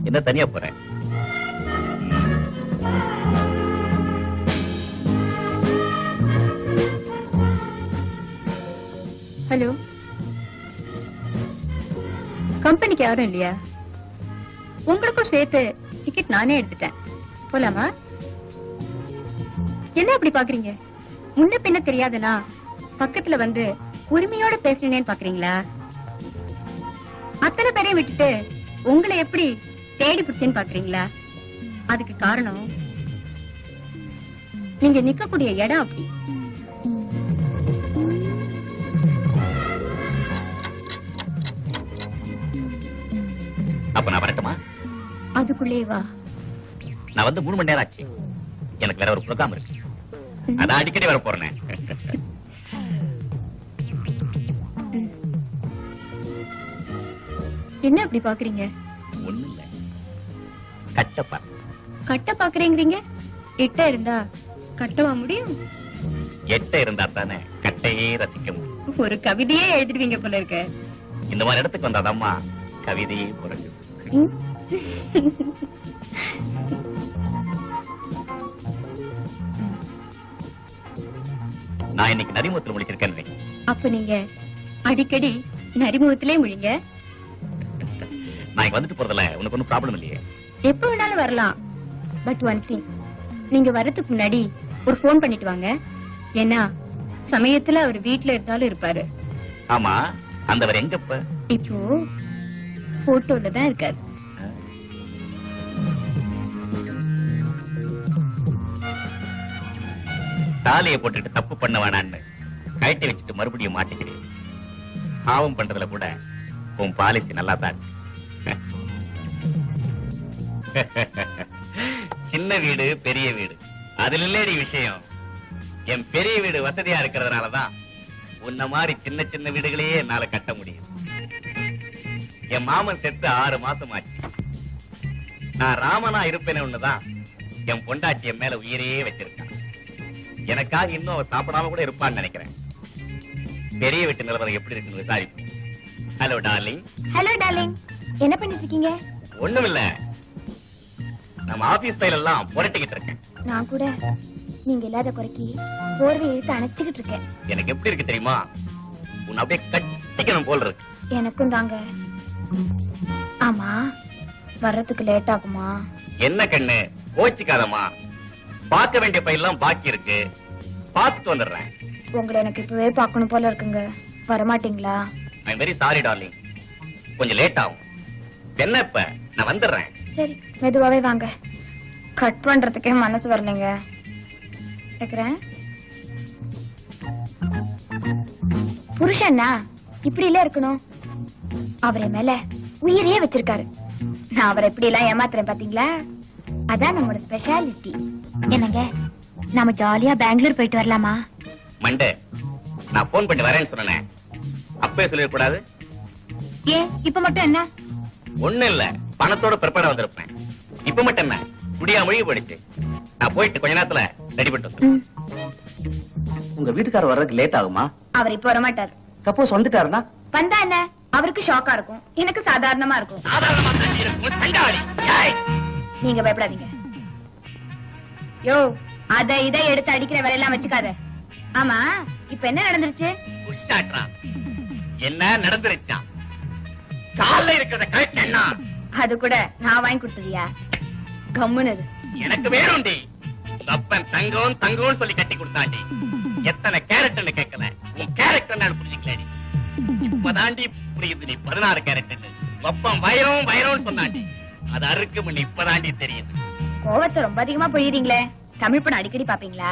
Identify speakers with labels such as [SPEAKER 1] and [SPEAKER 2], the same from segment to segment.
[SPEAKER 1] என்ன தனியா போறேன்?
[SPEAKER 2] ஹலோ, கம்பெனிக்கு யாரும் இல்லையா? உங்களுக்கும் சேர்த்து டிக்கெட் நானே எடுத்துட்டேன். போலாமா? என்ன அப்படி பாக்குறீங்க? முன்ன பின்ன தெரியாதுனா பக்கத்துல வந்து உரிமையோட பேசுறேன்னு பாக்குறீங்களா? அத்தனை பேரையும் விட்டுட்டு உங்களை எப்படி தேடி பிடிச்சேன்னு பாக்குறீங்களா? அதுக்கு காரணம் நீங்க நிக்கக்கூடிய இடம் அப்படி.
[SPEAKER 1] அப்ப நான் வரட்டுமா?
[SPEAKER 2] அதுக்குள்ளே வா.
[SPEAKER 1] நான் வந்து 3 மணி நேரம் ஆச்சு. எனக்கு வேற ஒரு ப்ரோகிராம் இருக்கு. அதான் அடிக்கடி வர போறேன்.
[SPEAKER 2] என்ன அப்படி பாக்குறீங்க?
[SPEAKER 1] ஒண்ணும் இல்ல. கட்டப்பா.
[SPEAKER 2] கட்ட பாக்குறீங்க? எட்ட இருந்தா கட்டவா முடியும்?
[SPEAKER 1] எட்ட இருந்தா தானே கட்டையே ரசிக்க முடியும்.
[SPEAKER 2] ஒரு கவிதையே எழுதிடுவீங்க போல இருக்க.
[SPEAKER 1] இந்த மாதிரி இடத்துக்கு வந்தாதம்மா கவிதையே பிறகு. நான் இன்னைக்கு நரிமுகத்தில் முடிச்சிருக்கேன்.
[SPEAKER 2] அப்ப நீங்க அடிக்கடி நரிமுகத்திலே முழிங்க.
[SPEAKER 1] நான் இங்க வந்துட்டு போறதுல உனக்கு ஒன்னும் ப்ராப்ளம் இல்லையே?
[SPEAKER 2] எப்ப வேணாலும் வரலாம். பட் ஒன் திங், நீங்க வரதுக்கு முன்னாடி ஒரு போன் பண்ணிட்டு வாங்க. ஏன்னா சமயத்துல அவர் வீட்டுல இருந்தாலும் இருப்பாரு.
[SPEAKER 1] ஆமா, அந்தவர் எங்க?
[SPEAKER 2] இப்போ போட்டோல தான் இருக்காரு.
[SPEAKER 1] தாலியை போட்டுட்டு தப்பு பண்ண வேணான்னு கழட்டி வச்சுட்டு மறுபடியும் மாட்டிக்கிறேன். பாவம் பண்றதுல கூட உன் பாலிசி நல்லா தான். சின்ன வீடு பெரிய வீடு அதுல இல்லடி விஷயம். என் பெரிய வீடு வசதியா இருக்கிறதுனாலதான் உன்ன மாதிரி சின்ன சின்ன வீடுகளையே என்னால கட்ட முடியும். என் மாமன் செத்து 6 மாசம் ஆச்சு. நான் ராமனா இருப்பேன்னு ஒண்ணுதான் என் பொண்டாட்டி என் மேல உயிரையே வச்சிருக்கான். எனக்காக இன்னும் அவ சாப்பிடாம கூட இருப்பான்னு நினைக்கிறேன். பெரிய வீட்டு நிலவரம் எப்படி இருக்குன்னு விசாரிப்போம். Hello darling.
[SPEAKER 2] ஹலோ டார்லிங், என்ன பண்ணிட்டு இருக்கீங்க?
[SPEAKER 1] ஒண்ணுமில்ல, நம்ம ஆபீஸ் ஃபைல் எல்லாம் புரட்டிக்கிட்டு இருக்கேன்.
[SPEAKER 2] நான் கூட நீங்க இல்லாத குறைக்கு போர்வை இழுத்து அணைச்சுக்கிட்டு இருக்கேன்.
[SPEAKER 1] எனக்கு எப்படி இருக்கு தெரியுமா? உன்னை அப்படியே கட்டிக்கணும் போல இருக்கு.
[SPEAKER 2] எனக்கும் தாங்க. ஆமா, வர்றதுக்கு லேட் ஆகுமா? என்ன
[SPEAKER 1] கண்ணு, கோச்சிக்காதம்மா. பார்க்க வேண்டிய பையெல்லாம் பாக்கி இருக்கு, பார்த்துட்டு வந்துடுறேன்.
[SPEAKER 2] உங்களை எனக்கு இப்பவே பார்க்கணும் போல இருக்குங்க. வரமாட்டீங்களா?
[SPEAKER 1] I am very sorry darling, கொஞ்சம் லேட் ஆகும். என்ன இப்ப நான் வந்துடுறேன்.
[SPEAKER 2] சரி, மெதுவாவே வாங்க. கட் பண்றதுக்கே மனசு வரலைங்க. கேக்குறேன். புருஷன்னா இப்படி இல்ல இருக்கணும். அவரை மேல உயிரையே வச்சிருக்காரு. நான் அவரை எப்படி எல்லாம் ஏமாத்துறேன் பாத்தீங்களா? அதான் நம்மளோட ஸ்பெஷாலிட்டி. என்னங்க, நாம ஜாலியா பெங்களூர் போயிட்டு வரலாமா?
[SPEAKER 1] மண்டே, நான் போன் பண்ணி வரேன்னு சொன்னேன். அப்பவே சொல்லிடக்கூடாது.
[SPEAKER 2] ஏன் இப்ப மட்டும் என்ன?
[SPEAKER 1] ஒண்ணு இல்ல, பணத்தோட பிற்பட வந்திருப்பேன். இப்ப மட்டும் என்ன, குடியா மொழி போயிடுச்சு. நான் போயிட்டு கொஞ்ச நேரத்துல ரெடி பண்ணிட்டு. உங்க வீட்டுக்காரர் வர்றதுக்கு லேட் ஆகுமா?
[SPEAKER 2] அவர் இப்ப வர மாட்டார்.
[SPEAKER 1] சப்போஸ் வந்துட்டாருன்னா?
[SPEAKER 2] வந்தா என்ன, அவருக்கு ஷாக்கா இருக்கும், எனக்கு சாதாரணமா இருக்கும். நீங்க பயப்படாதீங்க. யோ, அத இதை எடுத்து அடிக்கிற வேலையெல்லாம் வச்சுக்காத. ஆமா, இப்ப என்ன நடந்துருச்சு?
[SPEAKER 1] என்ன நடந்துருச்சான்? கால்ல இருக்கிறத கரெக்ட்.
[SPEAKER 2] அது கூட நான் வாங்கி கொடுத்ததியா? கம்முனு
[SPEAKER 1] எனக்கு வேணும்டி. அப்பன் தங்கம் தங்கம்னு சொல்லி கட்டி கொடுத்தாண்டி. எத்தனை கேரக்டர்னு கேட்கல, உன் கேரக்டர் நான் புரிஞ்சுக்கலடி. இப்பதாண்டி புரியுது நீ 16 கேரக்டர். அப்பன் வைரம் வைரம்னு சொன்னாண்டி. அது அறுக்கு முன்ன இப்பதாண்டி தெரியுது.
[SPEAKER 2] கோவத்தை ரொம்ப அதிகமா பொழியறீங்களே. தமிழ் படம் அடிக்கடி பாப்பீங்களா?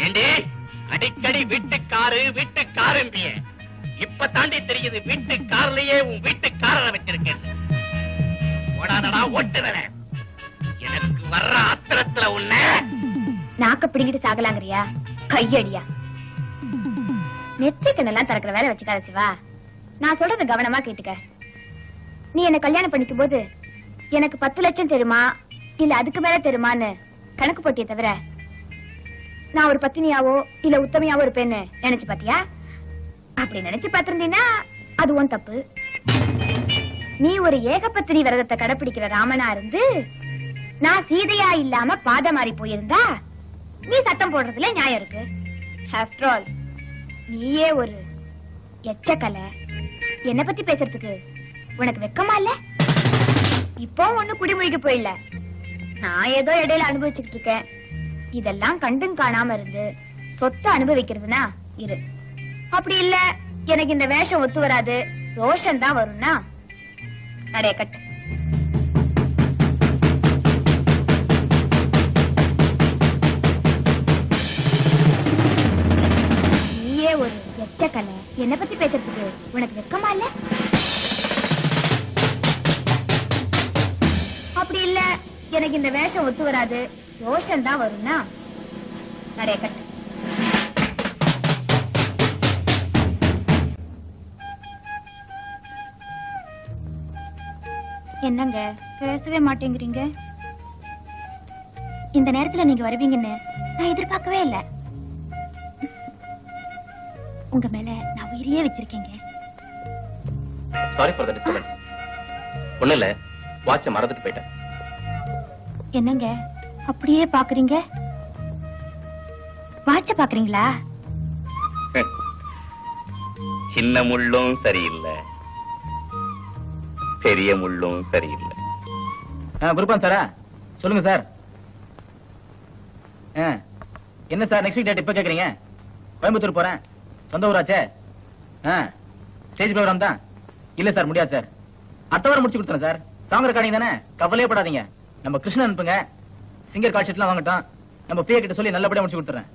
[SPEAKER 1] ஏண்டி அடிக்கடி வீட்டுக்காரும்பிய. இப்ப தாண்டி தெரியுது வீட்டுக்காரலையே உன் வீட்டுக்காரரை வச்சிருக்கேன். ஓடாதடா ஓட்டுறேன். எனக்கு வர்ற ஆத்திரத்துல உன்ன
[SPEAKER 2] நாக்க பிடிங்கிட்டு சாகலாங்கறியா? கையடியா? நெற்றிக்கண்ணெல்லாம் திறக்கிற வேலை வச்சுக்காத சிவா. நான் சொல்றத கவனமா கேட்டுக்க. நீ என்ன கல்யாணம் பண்ணிக்கும் போது எனக்கு 10 லட்சம் தெரியுமா இல்ல அதுக்கு மேல தெரியுமான்னு கணக்கு போட்டிய தவிர நான் ஒரு பத்தினியாவோ இல்ல உத்தமையாவோ இருப்பேன்னு நினைச்சு பாத்தியா? அப்படி நினைச்சு பாத்திருந்தீங்கன்னா அது உன் தப்பு. நீ ஒரு ஏகபத்தினி விரதத்தை கடைபிடிக்கிற ராமனா இருந்து நான் சீதையா இல்லாம பாத மாறி போயிருந்தா நீ சத்தம் போடுறதுல நியாயம் இருக்கு. ஆஃப்டர் ஆல் நீயே ஒரு எச்சக்கலை. என்ன பத்தி பேசுறதுக்கு உனக்கு வெக்கமா இல்ல? இப்போ ஒண்ணு குடிமொழிக்கு போயிடல. நான் ஏதோ இடையில அனுபவிச்சுக்கிட்டு இருக்கேன். இதெல்லாம் கண்டும் காணாம இருந்து சொத்தை அனுபவிக்கிறதுனா இரு. அப்படி இல்ல எனக்கு இந்த வேஷம் ஒத்து வராது, ரோஷன் தான் வரும்னா நடைய கட்டு. நீயே ஒரு எச்சக்கலை. என்ன பத்தி பேசுறதுக்கு உனக்கு வெக்கமா இல்ல? அப்படி இல்ல எனக்கு இந்த வேஷம் ஒத்து வராது, ரோஷன் தான் வரும்னா நடைய கட்டு. என்னங்க பேசவே மாட்டேங்கிறீங்க? இந்த நேரத்துல நீங்க வருவீங்கன்னு நான் எதிர்பார்க்கவே இல்ல. உங்க மேல நான் உயிரையே வச்சிருக்கேங்க.
[SPEAKER 3] Sorry for the disturbance. ஒண்ணு இல்ல, வாட்ச மறந்துட்டு போயிட்டேன்.
[SPEAKER 2] என்னங்க அப்படியே பாக்குறீங்க? வாட்ச பாக்குறீங்களா?
[SPEAKER 1] சின்ன முள்ளும் சரியில்லை, பெரிய முள்ளும் சரியில்லை.
[SPEAKER 4] குருபான் சாரா? சொல்லுங்க சார். என்ன சார் நெக்ஸ்ட் வீக் டேட் இப்ப கேக்குறீங்க? கோயம்புத்தூர் போறேன், சொந்த ஊராச்சே. ஸ்டேஜ் ப்ரோகிராம் தான். இல்ல சார் முடியாது சார். அடுத்த வாரம் முடிச்சு கொடுத்துறேன் சார். சாங் ரெக்கார்டிங் தானே, கவலையே படாதீங்க. நம்ம கிருஷ்ணன் அனுப்புங்க, சிங்கர் கால் ஷீட்லாம் வாங்கட்டும். நம்ம பிரியா கிட்ட சொல்லி நல்லபடியா முடிச்சு கொடுத்துறேன்.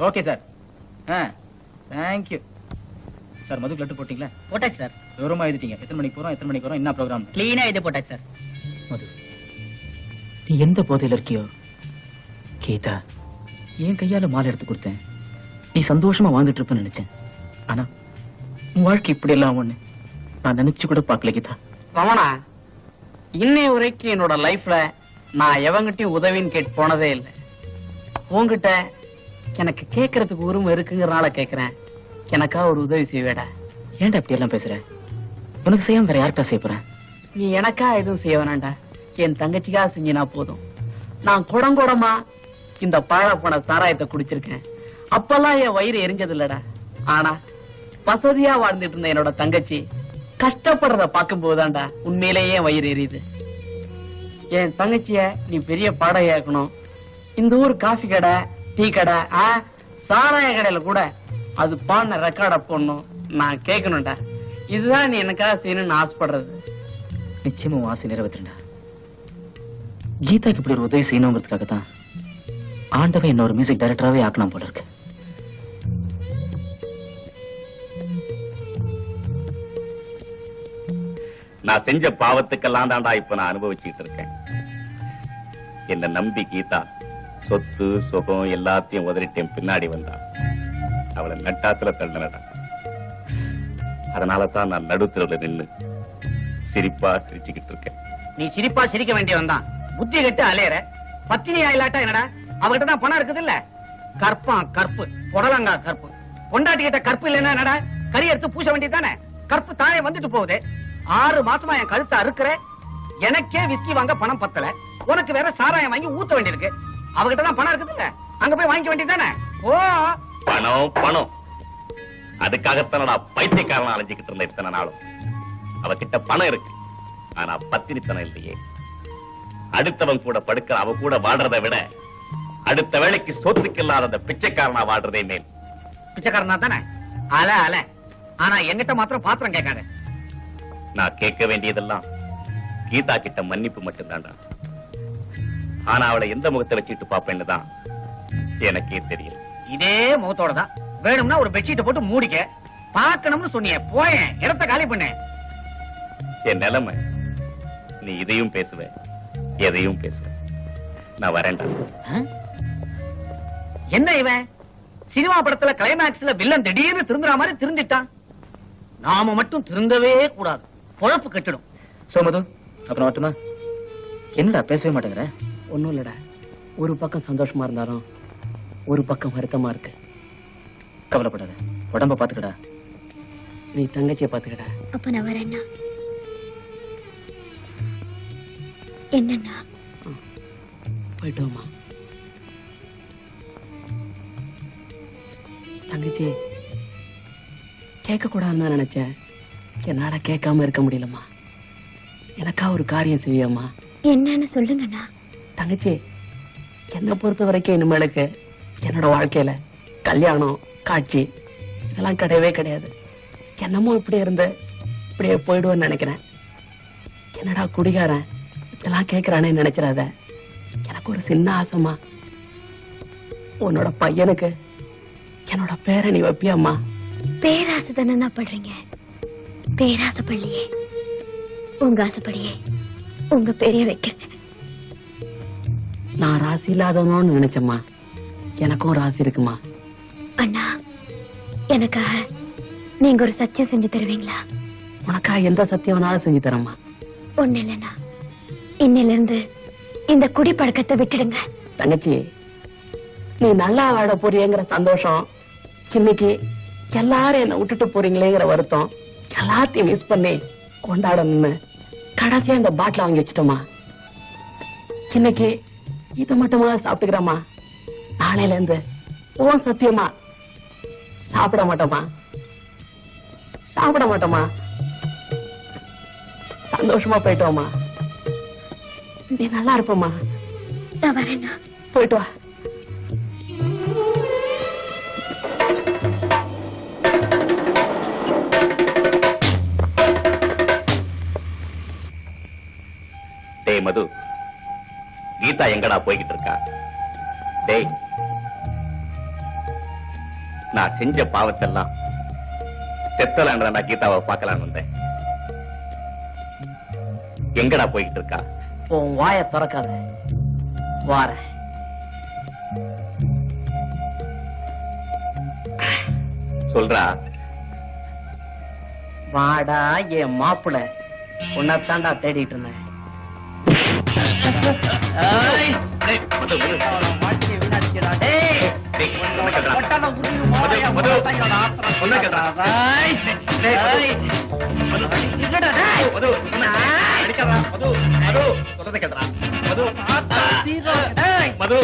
[SPEAKER 4] Okay sir. Thank you sir. மதுக்கு லெட்டர் போட்டீங்களா?
[SPEAKER 5] போட்டாச்சு சார்.
[SPEAKER 4] விவரமா எழுதிட்டீங்க. எத்தனை மணிக்கு போறோம், எத்தனை மணிக்கு வரோம், என்ன ப்ரோகிராம்?
[SPEAKER 5] கிளீனா இது போட்டாச்சு சார்.
[SPEAKER 4] மது, நீ எந்த போதையில இருக்கியோ? கீதா, என் கையால மாலை எடுத்து கொடுத்தேன். நீ சந்தோஷமா வாழ்ந்துட்டு இருப்பேன்னு நினைச்சேன். ஆனா உன் வாழ்க்கை இப்படி எல்லாம் ஒண்ணு நான் நினைச்சு கூட பாக்கல கீதா.
[SPEAKER 5] ரமணா, இன்னைய வரைக்கும் என்னோட லைஃப்ல நான் எவங்கிட்டையும் உதவின்னு கேட்டு போனதே இல்லை. உன்கிட்ட எனக்கு கேட்கறதுக்கு உரிமை இருக்குங்கிறனால கேட்கிறேன். எனக்கா ஒரு உதவி செய்வேடா.
[SPEAKER 4] ஏன்டா இப்படி எல்லாம் பேசுற? உனக்கு செய்யாம வேற யாருக்கா செய்ய போறேன்?
[SPEAKER 5] நீ எனக்கா எதுவும் செய்ய வேணாண்டா. என் தங்கச்சிக்காக செஞ்சினா போதும். நான் குடங்குடமா இந்த பாழ போன சாராயத்தை குடிச்சிருக்கேன். அப்பெல்லாம் என் வயிறு எரிஞ்சது இல்லடா. ஆனா வசதியா வாழ்ந்துட்டு இருந்த என்னோட தங்கச்சி கஷ்டப்படுறத பார்க்கும் போதுதான்டா உண்மையிலேயே வயிறு எரியுது. என் தங்கச்சிய நீ பெரிய பாடகையாக்கணும். இந்த ஊர் காஃபி கடை, டீ கடை, சாராய கடையில கூட அது பாடின ரெக்கார்ட போடணும். நான் கேட்கணும்டா. இதுதான் நீ எனக்காக செய்யணும்னு ஆசைப்படுறது.
[SPEAKER 4] நிச்சயமா உன் ஆசை நிறைவேற்றா. கீதாக்கு இப்படி ஒரு உதவி செய்யணுங்கிறதுக்காக தான் ஆண்டவன் என்ன ஒரு மியூசிக் டைரக்டராவே ஆக்கணும் போல இருக்கு.
[SPEAKER 1] நான் செஞ்ச பாவத்துக்கெல்லாம் தாண்டா இப்ப நான் அனுபவிச்சுட்டு இருக்கேன். என்ன நம்பி கீதா சொத்து சுகம் எல்லாத்தையும் உதறிட்டேன் பின்னாடி வந்தா. அவளை நட்டாத்துல தள்ளனடா. அதனாலதான் நான் நடுத்தரவுல நின்னு சிரிப்பா சிரிச்சுக்கிட்டு இருக்கேன்.
[SPEAKER 5] நீ சிரிப்பா சிரிக்க வேண்டியவன் தான். புத்தி கட்டு அலையற. பத்தினி ஆயிலாட்டா என்னடா? அவகிட்ட தான் பணம் இருக்குது இல்ல. கற்பான் கற்பு, புடலங்கா கற்பு. பொண்டாட்டி கிட்ட கற்பு இல்லைன்னா என்னடா? கறி எடுத்து பூச வேண்டியதானே. கற்பு தானே வந்துட்டு போகுது. 6 மாசமா என் கழுத்தை அறுக்கிற. எனக்கே விஸ்கி வாங்க பணம் பத்தல. உனக்கு வேற சாராயம் வாங்கி ஊத்த வேண்டியிருக்கு. அவகிட்ட தான் பணம் இருக்குது இல்ல. அங்க போய் வாங்கிக்க வேண்டியதானே. ஓ
[SPEAKER 1] பணம் பணம். அதுக்காகத்தான் நான் பைத்தியக்காரன் அலைஞ்சுக்கிட்டு இருந்த இத்தனை நாளும். அவகிட்ட பணம் இருக்கு, ஆனா பத்தினித்தனம் இல்லையே. அடுத்தவன் கூட படுக்கிற அவ கூட வாடுறதை விட அடுத்த வேளைக்கு சொத்துக்கு இல்லாத அந்த பிச்சைக்காரனா வாடுறதே மேல்.
[SPEAKER 5] பிச்சைக்காரனா தானே? அல அல. ஆனா எங்கிட்ட மாத்திரம் பாத்திரம் கேட்காத.
[SPEAKER 1] நான் கேட்க வேண்டியதெல்லாம் கீதா கிட்ட மன்னிப்பு மட்டும்தான்டா. ஆனா அவளை எந்த முகத்தை வச்சுட்டு பாப்பேன்னு தான் எனக்கே தெரியல.
[SPEAKER 5] இதே முகத்தோட தான் வேணும்னா ஒரு பெட்ஷீட்டை போட்டு மூடிக்க. பார்க்கணும்னு சொன்னியே, போயேன் இடத்த காலி பண்ண.
[SPEAKER 1] என் நிலைமை நீ இதையும் பேசுவ எதையும் பேசுவ. நான் வரேன்டா.
[SPEAKER 5] என்ன இவன் சினிமா படத்துல கிளைமேக்ஸ்ல வில்லன் திடீர்னு திருந்துற மாதிரி திருந்திட்டான். நாம மட்டும் திருந்தவே கூடாது, பொழப்பு கட்டிடும்.
[SPEAKER 4] சோமது, அப்புறம் வரட்டுமா? என்னடா பேசவே மாட்டேங்கிற?
[SPEAKER 5] ஒண்ணும் இல்லடா. ஒரு பக்கம் சந்தோஷமா இருந்தாலும் ஒரு பக்கம் வருத்தமா இருக்கு.
[SPEAKER 4] கவலைப்படாத, உடம்ப பாத்துக்கடா.
[SPEAKER 5] நீ தங்கச்சியை பாத்துக்கடா.
[SPEAKER 2] அப்ப நான் வரேன்னா என்னன்னா
[SPEAKER 5] போயிட்டு வாமா. தங்கச்சி கேட்க கூடாதுன்னு நினைச்சேன். என்னால கேட்காம இருக்க முடியலம்மா. எனக்கா ஒரு காரியம் செய்யம்மா.
[SPEAKER 2] என்னன்னு சொல்லுங்கண்ணா.
[SPEAKER 5] தங்கச்சி, என்னை பொறுத்த வரைக்கும் இனிமேலுக்கு என்னோட வாழ்க்கையில கல்யாணம் காட்சி இதெல்லாம் கிடையவே கிடையாது. என்னமோ இப்படி இருந்து இப்படியே போயிடுவேன்னு நினைக்கிறேன். என்னடா குடிகாரன் இதெல்லாம் கேட்கிறானே நினைச்சிடாத. எனக்கு ஒரு சின்ன ஆசைமா, உன்னோட பையனுக்கு என்னோட பேரை நீ வைப்பியம்மா.
[SPEAKER 2] பேராசை தானே படுறீங்க? பேராசை பள்ளியே உங்க ஆசைப்படியே உங்க பெரிய வைக்கிறேன்.
[SPEAKER 5] நான் ராசி இல்லாதவனோன்னு நினைச்சம்மா. எனக்கும் ராசி இருக்குமா.
[SPEAKER 2] அண்ணா, எனக்காக நீங்க ஒரு சத்தியம் செஞ்சு தருவீங்களா?
[SPEAKER 5] உனக்கா எந்த சத்தியம் வேணாலும் செஞ்சு தரம்மா.
[SPEAKER 2] ஒண்ணு இல்லைண்ணா, இன்னில இருந்து இந்த குடிப்பழக்கத்தை விட்டுடுங்க.
[SPEAKER 5] தங்கச்சி, நீ நல்லா வாழ போறியங்கிற சந்தோஷம், இன்னைக்கு எல்லாரும் என்ன விட்டுட்டு போறீங்களேங்கிற வருத்தம் எல்லாத்தையும் மிஸ் பண்ணி கொண்டாடணும்னு கடைசியா இந்த பாட்டில வாங்கி வச்சுட்டோமா. இன்னைக்கு இதை மட்டுமா சாப்பிட்டுக்கிறோமா. நாளையில இருந்து ஓ சத்தியமா சாப்பிட மாட்டோமா. சாப்பிட மாட்டோமா. சந்தோஷமா போயிட்டோமா. நீ நல்லா இருப்போமா.
[SPEAKER 2] நான் வரேண்ணா.
[SPEAKER 5] போயிட்டு வா.
[SPEAKER 1] டேய் மது, கீதா எங்கடா போய்கிட்டு இருக்கா? டேய், நான் செஞ்ச பாவத்தெல்லாம் செத்தலான்னு நான் கீதாவை பார்க்கலான்னு வந்தேன். எங்கடா போய்கிட்டு இருக்கா?
[SPEAKER 5] உன் வாய திறக்காத. வார
[SPEAKER 1] சொல்றா.
[SPEAKER 5] வாடா என் மாப்பிள. உன்னைத்தாண்டா தேடிட்டு இருந்தேன்.
[SPEAKER 1] மது